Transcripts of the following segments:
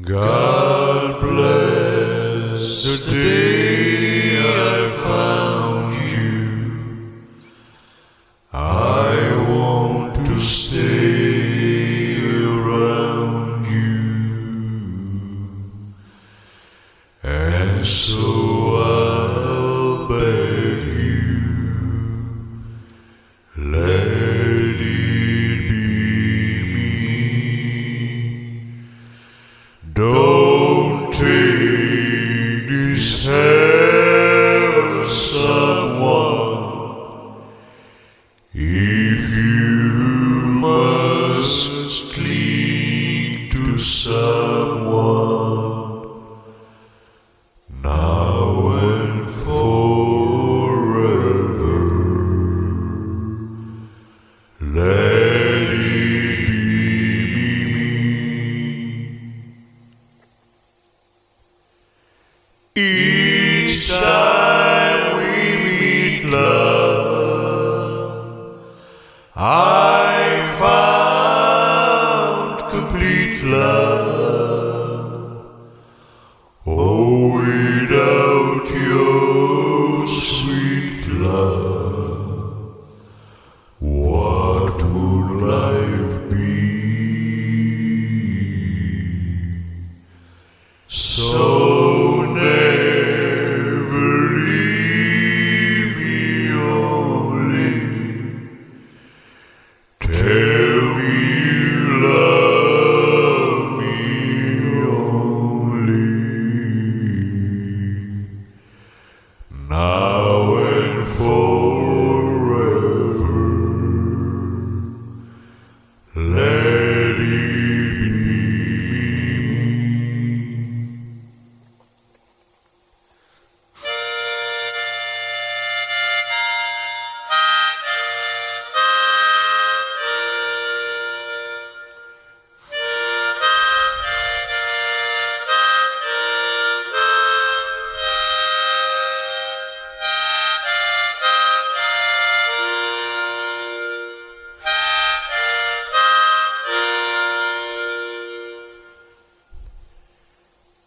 God bless the day I found you. I want to stay around you, and so I'll beg you, let it be me. Don't take this hand of someone. If you must cling to someone, now and forever, let it be me. Each time we meet, love, I found complete love. Oh, without your sweet love, what would life be? So never leave me only. Tell me you love me only. Now and forever, let it be me.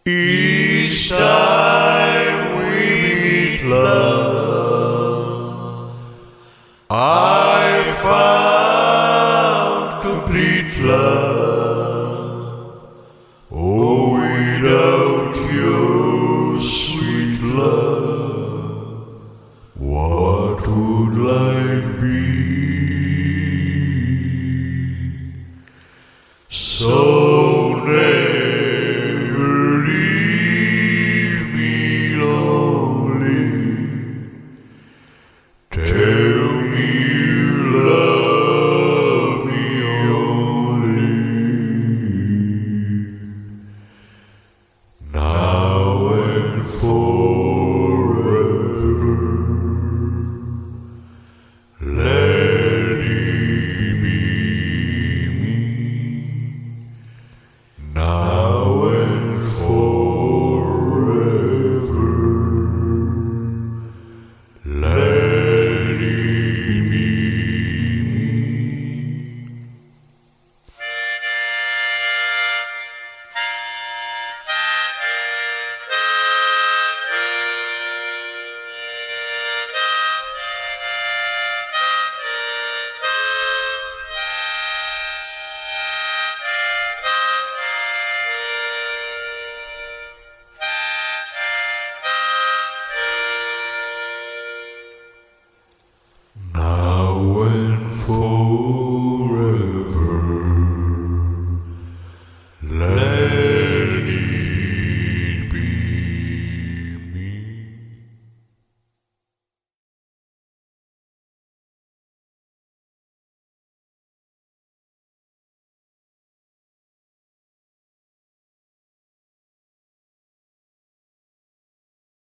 Each time we meet, love, I found complete love. Oh, without your sweet love, what would life be?